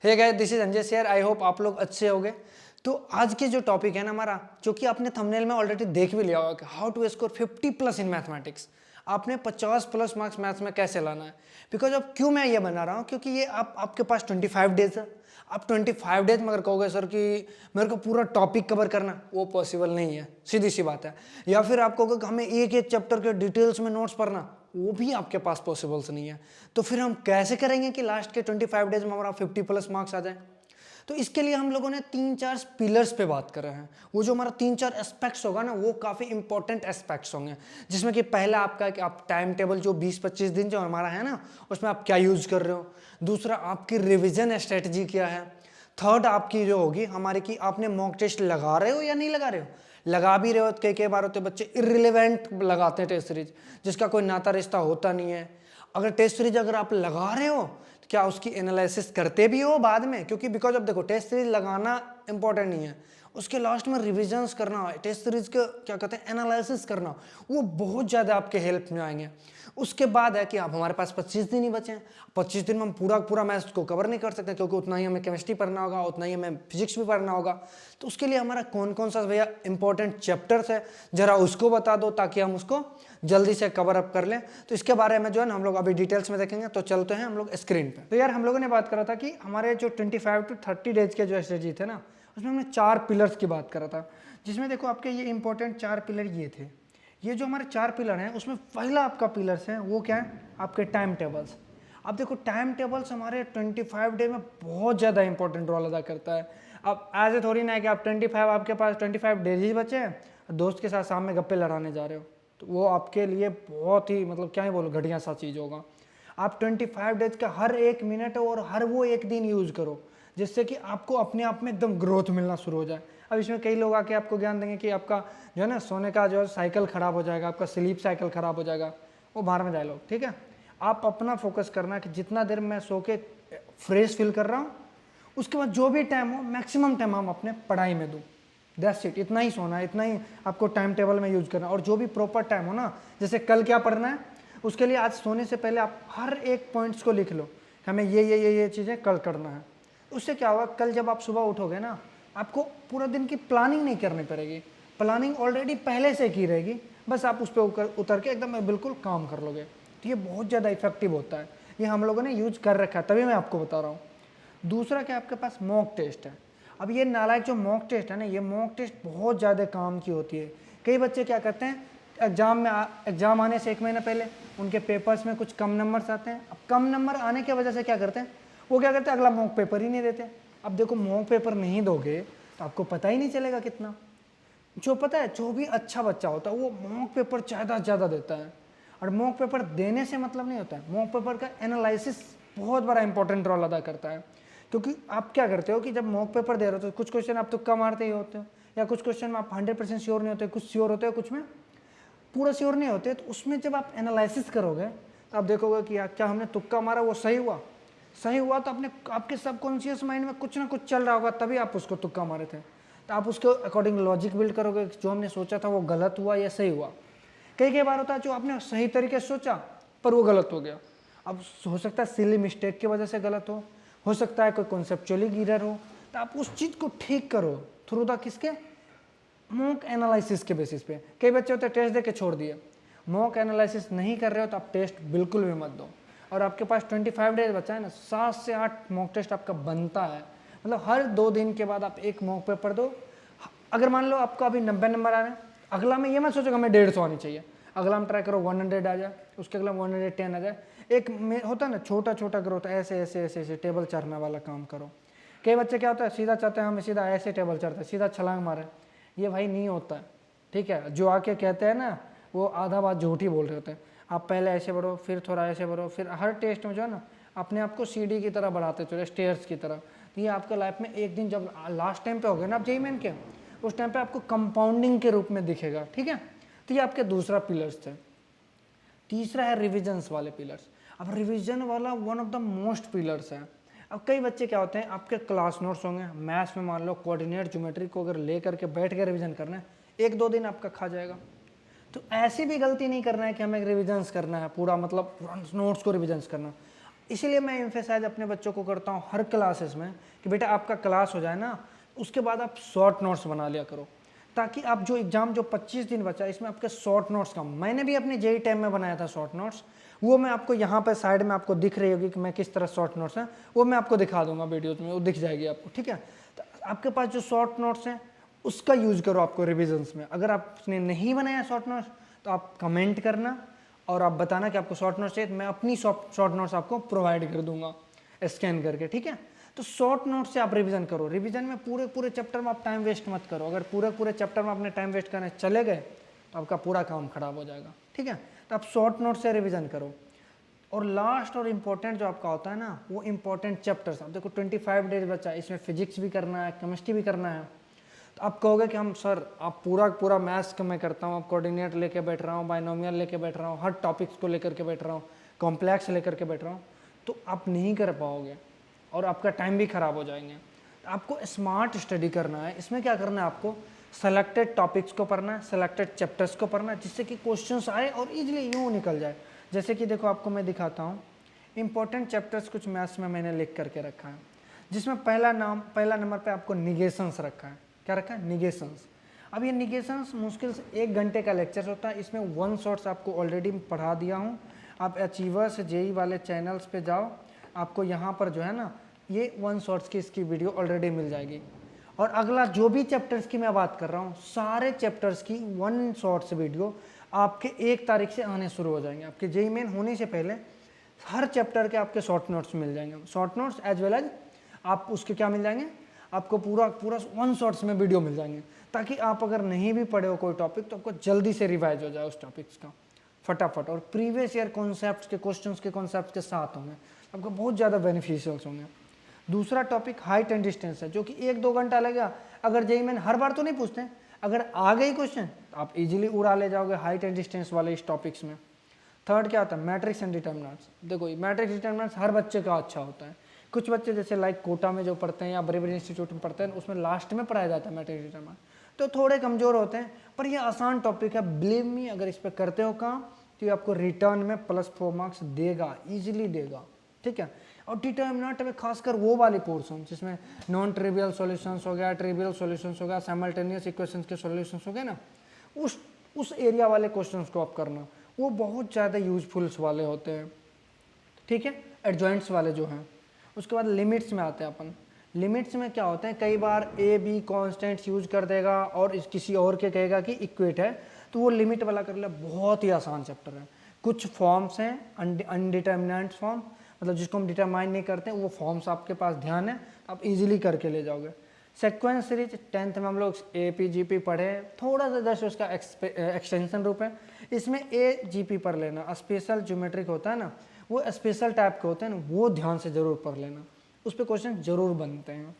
Hey guys, this is Anjay शेयर। I hope आप लोग अच्छे होंगे। तो आज के जो टॉपिक है ना हमारा, जो कि आपने थंबनेल में ऑलरेडी देख भी लिया होगा कि how to score 50 plus in mathematics. आपने 50 प्लस मार्क्स मैथ्स में कैसे लाना है। बिकॉज अब क्यों मैं ये बना रहा हूँ, क्योंकि ये आपके पास 25 डेज है। आप 25 डेज में अगर कहोगे सर कि मेरे को पूरा टॉपिक कवर करना, वो पॉसिबल नहीं है, सीधी सी बात है। या फिर आप कहोगे कि हमें एक एक चैप्टर के डिटेल्स में नोट्स पढ़ना, वो भी आपके पास पॉसिबल्स नहीं है। तो फिर हम कैसे करेंगे कि लास्ट के 25 डेज में हमारा 50 प्लस मार्क्स आ जाए। तो इसके लिए हम लोगों ने 3-4 पिलर्स पे बात कर रहे हैं। वो जो हमारा 3-4 एस्पेक्ट्स होगा ना, वो काफ़ी इंपॉर्टेंट एस्पेक्ट्स होंगे। जिसमें कि पहला आपका कि आप टाइम टेबल जो 20-25 दिन जो हमारा है ना, उसमें आप क्या यूज़ कर रहे हो। दूसरा आपकी रिविजन स्ट्रेटजी क्या है। थर्ड आपकी जो होगी हमारी कि आपने मॉक टेस्ट लगा रहे हो या नहीं लगा रहे हो। लगा भी रहे हो तो कई बार होते बच्चे इर्रिलेवेंट लगाते हैं टेस्ट सीरीज, जिसका कोई नाता रिश्ता होता नहीं है। अगर टेस्ट सीरीज अगर आप लगा रहे हो तो क्या उसकी एनालिसिस करते भी हो बाद में, क्योंकि बिकॉज अब देखो टेस्ट सीरीज लगाना इंपॉर्टेंट नहीं है, उसके लास्ट में रिविजन्स करना, टेस्ट सीरीज के क्या कहते हैं एनालिसिस करना, वो बहुत ज़्यादा आपके हेल्प में आएंगे। उसके बाद है कि आप हमारे पास 25 दिन ही बचे हैं। 25 दिन में हम पूरा मैथ्स को कवर नहीं कर सकते, क्योंकि उतना ही हमें केमिस्ट्री पढ़ना होगा, उतना ही हमें फिजिक्स भी पढ़ना होगा। तो उसके लिए हमारा कौन कौन सा भैया इंपॉर्टेंट चैप्टर्स है, जरा उसको बता दो ताकि हम उसको जल्दी से कवर अप कर लें। तो इसके बारे में जो है ना हम लोग अभी डिटेल्स में देखेंगे। तो चलते हैं हम लोग स्क्रीन पे। तो यार हम लोगों ने बात करा था कि हमारे जो 25 to 30 डेज के जो स्ट्रेटजी थे ना, उसमें हमने 4 पिलर्स की बात करा था। जिसमें देखो आपके ये इंपॉर्टेंट 4 पिलर ये थे। ये जो हमारे 4 पिलर हैं उसमें पहला आपका पिलर्स है वो क्या है, आपके टाइम टेबल्स। अब देखो टाइम टेबल्स हमारे 25 डे में बहुत ज़्यादा इंपॉर्टेंट रोल अदा करता है। अब ऐसे थोड़ी ना है कि आप 25 आपके पास 25 डेज ही बचे हैं, दोस्त के साथ शाम में गप्पे लड़ाने जा रहे हो, तो वो आपके लिए बहुत ही मतलब क्या ही बोलो घटिया सा चीज़ होगा। आप 25 डेज का हर एक मिनट और हर वो एक दिन यूज़ करो, जिससे कि आपको अपने आप में एकदम ग्रोथ मिलना शुरू हो जाए। अब इसमें कई लोग आके आपको ज्ञान देंगे कि आपका जो है ना सोने का जो है साइकिल ख़राब हो जाएगा, आपका स्लीप साइकिल ख़राब हो जाएगा, वो बाहर में जाए लोग, ठीक है। आप अपना फोकस करना कि जितना देर मैं सो के फ्रेश फील कर रहा हूँ, उसके बाद जो भी टाइम हो मैक्सिमम टाइम हम अपने पढ़ाई में दूँ। दैट्स इट, इतना ही सोना है, इतना ही आपको टाइम टेबल में यूज़ करना। और जो भी प्रॉपर टाइम हो ना, जैसे कल क्या पढ़ना है, उसके लिए आज सोने से पहले आप हर एक पॉइंट्स को लिख लो, हमें ये चीज़ें कल करना है। उससे क्या होगा, कल जब आप सुबह उठोगे ना, आपको पूरा दिन की प्लानिंग नहीं करनी पड़ेगी, प्लानिंग ऑलरेडी पहले से की रहेगी, बस आप उस पर उतर के एकदम बिल्कुल काम कर लोगे। तो ये बहुत ज़्यादा इफेक्टिव होता है, ये हम लोगों ने यूज कर रखा है, तभी मैं आपको बता रहा हूँ। दूसरा क्या, आपके पास मॉक टेस्ट है। अब ये नालायक जो मॉक टेस्ट है ना, ये मॉक टेस्ट बहुत ज़्यादा काम की होती है। कई बच्चे क्या करते हैं, एग्जाम आने से 1 महीना पहले उनके पेपर्स में कुछ कम नंबर्स आते हैं। अब कम नंबर आने की वजह से क्या करते हैं, वो क्या करते हैं, अगला मॉक पेपर ही नहीं देते। अब देखो मॉक पेपर नहीं दोगे तो आपको पता ही नहीं चलेगा कितना। जो पता है, जो भी अच्छा बच्चा होता है वो मॉक पेपर ज़्यादा देता है। और मॉक पेपर देने से मतलब नहीं होता है, मॉक पेपर का एनालिसिस बहुत बड़ा इंपॉर्टेंट रोल अदा करता है। क्योंकि आप क्या करते हो कि जब मॉक पेपर दे रहे हो तो कुछ क्वेश्चन आप तुक्का मारते ही होते हो, या कुछ क्वेश्चन में आप 100% श्योर नहीं होते, कुछ श्योर होते हो, कुछ में पूरा श्योर नहीं होते। तो उसमें जब आप एनालिसिस करोगे तो आप देखोगे कि क्या हमने तुक्का मारा वो सही हुआ। सही हुआ तो आपके सबकॉन्शियस माइंड में कुछ ना कुछ चल रहा होगा, तभी आप उसको तुक्का मारे थे। तो आप उसके अकॉर्डिंग लॉजिक बिल्ड करोगे, जो हमने सोचा था वो गलत हुआ या सही हुआ। कई बार होता है जो आपने सही तरीके से सोचा पर वो गलत हो गया। अब हो सकता है सिली मिस्टेक की वजह से गलत हो सकता है कोई कॉन्सेप्चुअली एरर हो। तो आप उस चीज़ को ठीक करो थ्रू द किसके, मॉक एनालिसिस के बेसिस पे। कई बच्चे होते हैं टेस्ट दे के छोड़ दिए, मॉक एनालिसिस नहीं कर रहे हो तो आप टेस्ट बिल्कुल भी मत दो। और आपके पास 25 डेज बचा है ना, 7 से 8 मॉक टेस्ट आपका बनता है। मतलब हर 2 दिन के बाद आप एक मॉक पेपर दो। अगर मान लो आपका अभी 90 नंबर आ रहे हैं, अगला में ये मत सोचो हमें 150 आनी चाहिए, अगला में ट्राई करो 100 आ जाए, उसके अगला 110 आ जाए। एक होता है ना छोटा ग्रोथ, ऐसे टेबल चढ़ने वाला काम करो। कई बच्चे क्या होता है, सीधा चाहते हैं हमें सीधा ऐसे टेबल चढ़ता है, सीधा छलांग मारे, ये भाई नहीं होता है, ठीक है। जो आके कहते हैं ना वो आधा बात झूठी बोल रहे होते हैं। आप पहले ऐसे बढ़ो, फिर थोड़ा ऐसे बढ़ो, फिर हर टेस्ट में जो है ना अपने आप को सीढ़ी की तरह बढ़ाते चलो, स्टेयर्स की तरह। तो ये आपके लाइफ में एक दिन जब लास्ट टाइम पे हो गए ना आप जेईई मेन के, उस टाइम पे आपको कंपाउंडिंग के रूप में दिखेगा, ठीक है। तो ये आपके दूसरा पिलर्स थे। तीसरा है रिविजन्स वाले पिलर्स। अब रिविजन वाला one of the most pillars है। अब कई बच्चे क्या होते हैं, आपके क्लास नोट्स होंगे मैथ्स में, मान लो कोऑर्डिनेट ज्योमेट्री को अगर ले करके बैठ के रिवीजन करना है, 1-2 दिन आपका खा जाएगा। तो ऐसी भी गलती नहीं करना है कि हमें रिविजन्स करना है पूरा, मतलब पूरा नोट्स को रिविजन्स करना। इसीलिए मैं एम्फेसाइज अपने बच्चों को करता हूँ हर क्लासेस में कि बेटा आपका क्लास हो जाए ना, उसके बाद आप शॉर्ट नोट्स बना लिया करो, ताकि आप जो एग्जाम जो 25 दिन बचा इसमें आपके शॉर्ट नोट्स का, मैंने भी अपने जेई टाइम में बनाया था शॉर्ट नोट्स, वो मैं आपको यहाँ पे साइड में आपको दिख रही होगी कि मैं किस तरह शॉर्ट नोट्स हैं, वो मैं आपको दिखा दूंगा वीडियोज में, वो दिख जाएगी आपको, ठीक है। तो आपके पास जो शॉर्ट नोट्स हैं उसका यूज करो आपको रिविजन्स में। अगर आपने नहीं बनाया शॉर्ट नोट्स तो आप कमेंट करना और आप बताना कि आपको शॉर्ट नोट्स चाहिए, तो मैं अपनी शॉर्ट नोट्स आपको प्रोवाइड कर दूंगा स्कैन करके, ठीक है। तो शॉर्ट नोट से आप रिवीजन करो, रिवीजन में पूरे पूरे चैप्टर में आप टाइम वेस्ट मत करो। अगर पूरे पूरे चैप्टर में आपने टाइम वेस्ट करने चले गए तो आपका पूरा काम खराब हो जाएगा, ठीक है। तो आप शॉर्ट नोट से रिवीजन करो। और लास्ट और इम्पोर्टेंट जो आपका होता है ना, वो इम्पोर्टेंट चैप्टर्स, आप देखो 25 डेज बचा है, इसमें फिजिक्स भी करना है, केमिस्ट्री भी करना है। तो आप कहोगे कि हम सर आप पूरा मैथ्स का मैं करता हूँ, आप कोऑर्डिनेट लेके बैठ रहा हूँ, बाइनोमियल लेके बैठ रहा हूँ, हर टॉपिक्स को लेकर के बैठ रहा हूँ, कॉम्प्लेक्स लेकर के बैठ रहा हूँ, तो आप नहीं कर पाओगे और आपका टाइम भी खराब हो जाएंगे। आपको स्मार्ट स्टडी करना है। इसमें क्या करना है, आपको सेलेक्टेड टॉपिक्स को पढ़ना है, सेलेक्टेड चैप्टर्स को पढ़ना है, जिससे कि क्वेश्चंस आए और इजीली यूँ निकल जाए। जैसे कि देखो आपको मैं दिखाता हूँ, इंपॉर्टेंट चैप्टर्स कुछ मैथ्स में मैंने लिख करके रखा है, जिसमें पहला नंबर पे आपको निगेशंस रखा है। क्या रखा है? निगेशंस। अब ये निगेशंस मुश्किल से 1 घंटे का लेक्चर होता है, इसमें 1 शॉट्स आपको ऑलरेडी पढ़ा दिया हूँ। आप अचीवर्स जेई वाले चैनल्स पे जाओ, आपको यहाँ पर जो है ना ये 1 शॉट्स की इसकी वीडियो ऑलरेडी मिल जाएगी। और अगला जो भी चैप्टर्स की मैं बात कर रहा हूँ, सारे चैप्टर्स की 1 शॉर्ट्स वीडियो आपके 1 तारीख से आने शुरू हो जाएंगे। आपके जेई मेन होने से पहले हर चैप्टर के आपके शॉर्ट नोट्स मिल जाएंगे, short notes as well as आप उसके क्या मिल जाएंगे, आपको पूरा 1 शॉर्ट्स में वीडियो मिल जाएंगे, ताकि आप अगर नहीं भी पढ़े हो कोई टॉपिक तो आपको जल्दी से रिवाइज हो जाए उस टॉपिक्स का फटाफट। और प्रीवियस ईयर कॉन्सेप्ट्स के क्वेश्चंस के कॉन्सेप्ट्स के साथ होंगे, आपको बहुत ज़्यादा बेनिफिशियल्स होंगे। दूसरा टॉपिक हाइट एंड डिस्टेंस है, जो कि 1-2 घंटा लगेगा। अगर जेई मेन हर बार तो नहीं पूछते हैं, अगर आ गई क्वेश्चन तो आप इजीली उड़ा ले जाओगे हाइट एंड डिस्टेंस वाले इस टॉपिक्स में। थर्ड क्या होता है? Matrix and determinants. देखो मैट्रिक्स डिटर्मिनेंट्स हर बच्चे का अच्छा होता है। कुछ बच्चे जैसे लाइक कोटा में जो पढ़ते हैं या बड़े बड़े इंस्टीट्यूट में पढ़ते हैं, उसमें लास्ट में पढ़ाया जाता है मैट्रिक्स डिटर्मिनेंट, तो थोड़े कमजोर होते हैं। पर ये आसान टॉपिक है, बिलीव मी, अगर इस पर करते हो काम तो ये आपको रिटर्न में +4 मार्क्स देगा, ईजिली देगा, ठीक है। और डिटर्मिनेंट में खासकर वो वाले पोर्शन जिसमें नॉन ट्रिवियल सॉल्यूशंस हो गया, ट्रिवियल सॉल्यूशंस हो गया, साइमल्टेनियस इक्वेशंस के सॉल्यूशंस हो गए ना, उस एरिया वाले क्वेश्चंस को आप करना, वो बहुत ज़्यादा यूजफुल्स वाले होते हैं, ठीक है। एडजॉइंट्स वाले जो हैं। उसके बाद लिमिट्स में आते हैं अपन। लिमिट्स में क्या होते हैं, कई बार ए बी कॉन्स्टेंट्स यूज कर देगा और किसी और के कहेगा कि इक्वेट है, तो वो लिमिट वाला कर ले, बहुत ही आसान चैप्टर है। कुछ फॉर्म्स हैं अनडिटर्मिनेंट फॉर्म, मतलब जिसको हम डिटरमाइन नहीं करते, वो फॉर्म्स आपके पास ध्यान है, आप इजीली करके ले जाओगे। सेक्वेंस सीरीज 10th में हम लोग APGP पढ़े, थोड़ा सा जस्ट उसका एक्सटेंशन रूप है। इसमें AGP पढ़ लेना, स्पेशल ज्योमेट्रिक होता है ना, वो स्पेशल टाइप के होते हैं ना, वो ध्यान से जरूर पढ़ लेना, उस पर क्वेश्चन जरूर बनते हैं।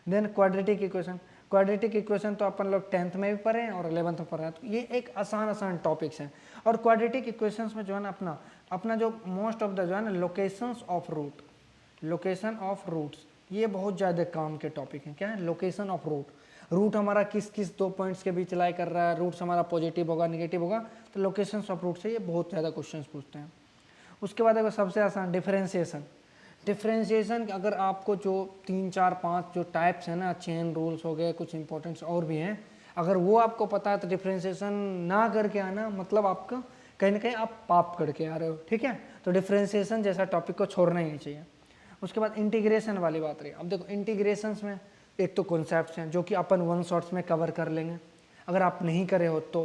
Then quadratic equation, quadratic equation तो अपन लोग 10th में भी पढ़े हैं और 11th में पढ़े हैं, तो ये एक आसान टॉपिक्स हैं। और क्वाड्रेटिक इक्वेशंस में जो है ना अपना जो मोस्ट ऑफ द जो है ना locations of root, location of roots, ये बहुत ज़्यादा काम के टॉपिक हैं। क्या है? लोकेशन ऑफ रूट हमारा किस किस 2 पॉइंट्स के बीच लाई कर रहा है, रूट्स हमारा पॉजिटिव होगा निगेटिव होगा, तो लोकेशन ऑफ रूट से ये बहुत ज़्यादा क्वेश्चंस पूछते हैं। उसके बाद देखो सबसे आसान डिफरेंशिएशन। डिफरेंशिएशन अगर आपको जो 3, 4, 5 जो टाइप्स हैं ना, चेन रूल्स हो गए, कुछ इंपॉर्टेंट्स और भी हैं, अगर वो आपको पता है तो डिफरेंशिएशन ना करके आना मतलब आपका कहीं ना कहीं आप पाप करके आ रहे हो, ठीक है। तो डिफरेंशिएशन जैसा टॉपिक को छोड़ना ही नहीं चाहिए। उसके बाद इंटीग्रेशन वाली बात रही। अब देखो इंटीग्रेशंस में एक तो कॉन्सेप्ट्स हैं जो कि अपन 1 शॉट्स में कवर कर लेंगे अगर आप नहीं करे हो तो।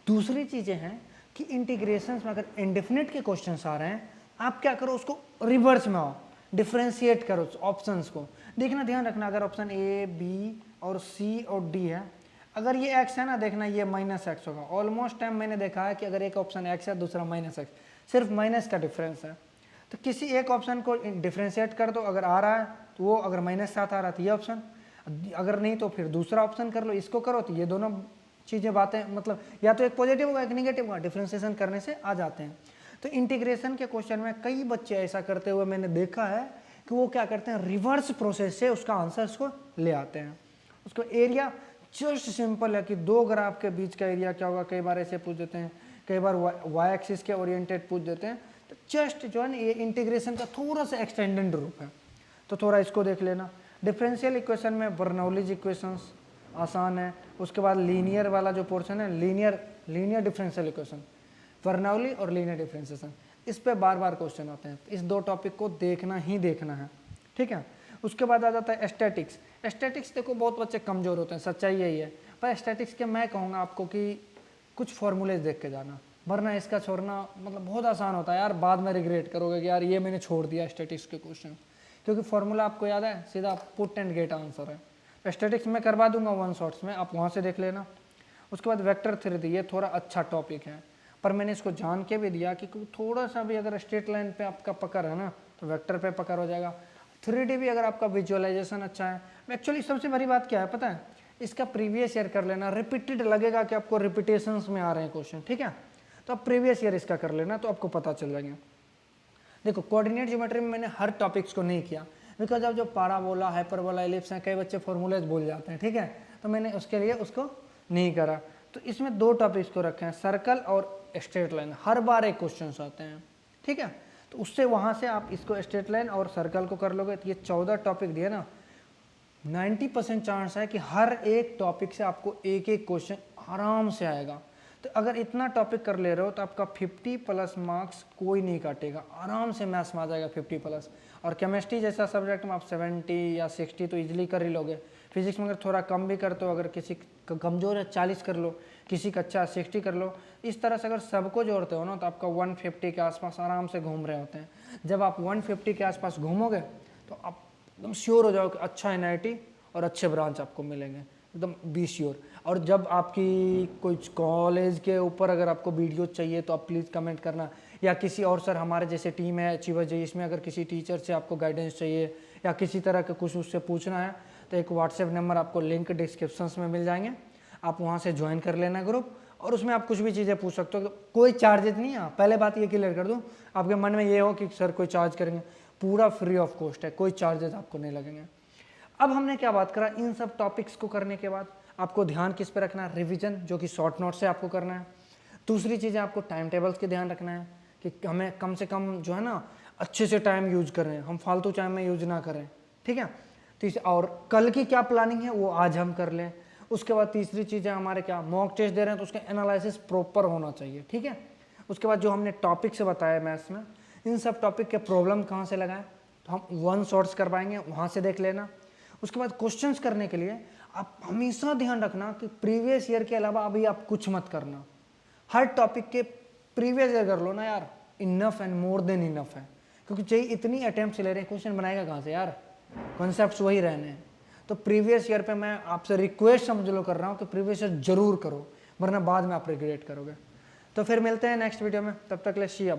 दूसरी चीज़ें हैं कि इंटीग्रेशंस में अगर इंडेफिनिट के क्वेश्चंस आ रहे हैं, आप क्या करो, उसको रिवर्स में आओ, डिफ्रेंशिएट करो ऑप्शंस को। देखना, ध्यान रखना, अगर ऑप्शन A, B और C और D है, अगर ये x है ना, देखना ये -x होगा। ऑलमोस्ट टाइम मैंने देखा है कि अगर एक ऑप्शन x है दूसरा -x, सिर्फ माइनस का डिफरेंस है, तो किसी एक ऑप्शन को डिफ्रेंशिएट कर दो, अगर आ रहा है तो वो, अगर -7 आ रहा है तो ये ऑप्शन, अगर नहीं तो फिर दूसरा ऑप्शन कर लो, इसको करो, तो ये दोनों चीज़ें बातें, मतलब या तो एक पॉजिटिव होगा एक नेगेटिव होगा, डिफ्रेंशिएशन करने से आ जाते हैं। तो इंटीग्रेशन के क्वेश्चन में कई बच्चे ऐसा करते हुए मैंने देखा है कि वो क्या करते हैं, रिवर्स प्रोसेस से उसका आंसर को ले आते हैं। उसको एरिया जस्ट सिंपल है कि 2 ग्राफ के बीच का एरिया क्या होगा, कई बार ऐसे पूछ देते हैं, कई बार वाई एक्सिस के ओरिएंटेड पूछ देते हैं, तो जस्ट जो है ना ये इंटीग्रेशन का थोड़ा सा एक्सटेंडेड रूप है, तो थोड़ा इसको देख लेना। डिफरेंशियल इक्वेशन में बर्नौलीज इक्वेशंस आसान है, उसके बाद लीनियर वाला जो पोर्शन है लीनियर डिफरेंशियल इक्वेशन, बर्नौली और लीनियर डिफरेंशिएशन, इस पे बार बार क्वेश्चन आते हैं। इस दो टॉपिक को देखना ही देखना है, ठीक है। उसके बाद आ जाता है स्टैटिक्स। स्टैटिक्स देखो बहुत बच्चे कमज़ोर होते हैं, सच्चाई यही है, पर स्टैटिक्स के मैं कहूँगा आपको कि कुछ फॉर्मूलेज देख के जाना, वरना इसका छोड़ना मतलब बहुत आसान होता है यार, बाद में रिग्रेट करोगे कि यार ये मैंने छोड़ दिया स्टैटिक्स के क्वेश्चन, क्योंकि फॉर्मूला आपको याद है, सीधा पुट एंड गेट आंसर है। स्टैटिक्स में करवा दूंगा वन शॉट्स में, आप वहाँ से देख लेना। उसके बाद वेक्टर थ्योरी, ये थोड़ा अच्छा टॉपिक है, पर मैंने इसको जान के भी दिया कि थोड़ा सा भी अगर स्ट्रेट लाइन पे आपका पकड़ है ना तो वेक्टर पे पकड़ हो जाएगा। 3D भी अगर आपका विजुअलाइजेशन अच्छा है। एक्चुअली सबसे बड़ी बात क्या है पता है, इसका प्रीवियस ईयर कर लेना, रिपीटेड लगेगा कि आपको रिपीटेशंस में आ रहे हैं क्वेश्चन, ठीक है, तो आप प्रीवियस ईयर इसका कर लेना तो आपको पता चल जाएगा। देखो कोऑर्डिनेट ज्योमेट्री में मैंने हर टॉपिक्स को नहीं किया, बिकॉज अब जो पाराबोला हाइपरबोला एलिप्स हैं, कई बच्चे फॉर्मूलेज भूल जाते हैं, ठीक है, तो मैंने उसके लिए उसको नहीं करा। तो इसमें दो टॉपिक्स को रखे हैं, सर्कल और स्ट्रेट लाइन, हर बार एक क्वेश्चन आते हैं, ठीक है, तो उससे वहाँ से आप इसको स्ट्रेट लाइन और सर्कल को कर लोगे तो ये 14 टॉपिक दिए ना, 90% चांस है कि हर एक टॉपिक से आपको एक एक क्वेश्चन आराम से आएगा। तो अगर इतना टॉपिक कर ले रहे हो तो आपका 50+ मार्क्स कोई नहीं काटेगा, आराम से मैथ्स में आ जाएगा 50+। और केमिस्ट्री जैसा सब्जेक्ट में आप 70 या 60 तो इजीली कर ही लोगे। फिजिक्स में अगर थोड़ा कम भी करते हो, अगर किसी का कमज़ोर है 40 कर लो, किसी का अच्छा 60 कर लो, इस तरह से अगर सबको जोड़ते हो ना तो आपका 150 के आसपास आराम से घूम रहे होते हैं। जब आप 150 के आसपास घूमोगे तो आप एकदम श्योर हो जाओ कि अच्छा NIT और अच्छे ब्रांच आपको मिलेंगे, एकदम बी श्योर। और जब आपकी कोई कॉलेज के ऊपर अगर आपको वीडियो चाहिए तो आप प्लीज़ कमेंट करना, या किसी और सर हमारे जैसे टीम है अचीवर जी, इसमें अगर किसी टीचर से आपको गाइडेंस चाहिए या किसी तरह का कुछ उससे पूछना है तो एक व्हाट्सएप नंबर आपको लिंक डिस्क्रिप्शंस में मिल जाएंगे, आप वहाँ से ज्वाइन कर लेना ग्रुप, और उसमें आप कुछ भी चीज़ें पूछ सकते हो। कोई चार्जेस नहीं है, पहले बात ये क्लियर कर दूँ, आपके मन में ये हो कि सर कोई चार्ज करेंगे, पूरा फ्री ऑफ कॉस्ट है, कोई चार्जेस आपको नहीं लगेंगे। अब हमने क्या बात करा, इन सब टॉपिक्स को करने के बाद आपको ध्यान किस पे रखना है, रिवीजन जो कि शॉर्ट नोट से आपको करना है। दूसरी चीज़ है आपको टाइम टेबल्स के ध्यान रखना है कि हमें कम से कम जो है ना अच्छे से टाइम यूज करें, हम फालतू टाइम में यूज ना करें, ठीक है। और कल की क्या प्लानिंग है वो आज हम कर लें। उसके बाद तीसरी चीज़ है हमारे क्या, मॉक टेस्ट दे रहे हैं तो उसका एनालिसिस प्रॉपर होना चाहिए, ठीक है। उसके बाद जो हमने टॉपिक से बताया मैथ्स में, इन सब टॉपिक के प्रॉब्लम कहाँ से लगाएं तो हम वन शॉट्स करवाएंगे, वहाँ से देख लेना। उसके बाद क्वेश्चंस करने के लिए आप हमेशा ध्यान रखना कि प्रीवियस ईयर के अलावा अभी आप कुछ मत करना, हर टॉपिक के प्रीवियस ईयर कर लो ना यार, enough and more than enough है, क्योंकि चाहिए इतनी अटेम्प्ट ले रहे हैं, क्वेश्चन बनाएगा कहाँ से यार, कॉन्सेप्ट्स वही रहने हैं। तो प्रीवियस ईयर पे मैं आपसे रिक्वेस्ट समझ लो कर रहा हूँ कि प्रीवियस ईयर जरूर करो, वरना बाद में आप रिग्रेट करोगे। तो फिर मिलते हैं नेक्स्ट वीडियो में, तब तक ले सी बाय।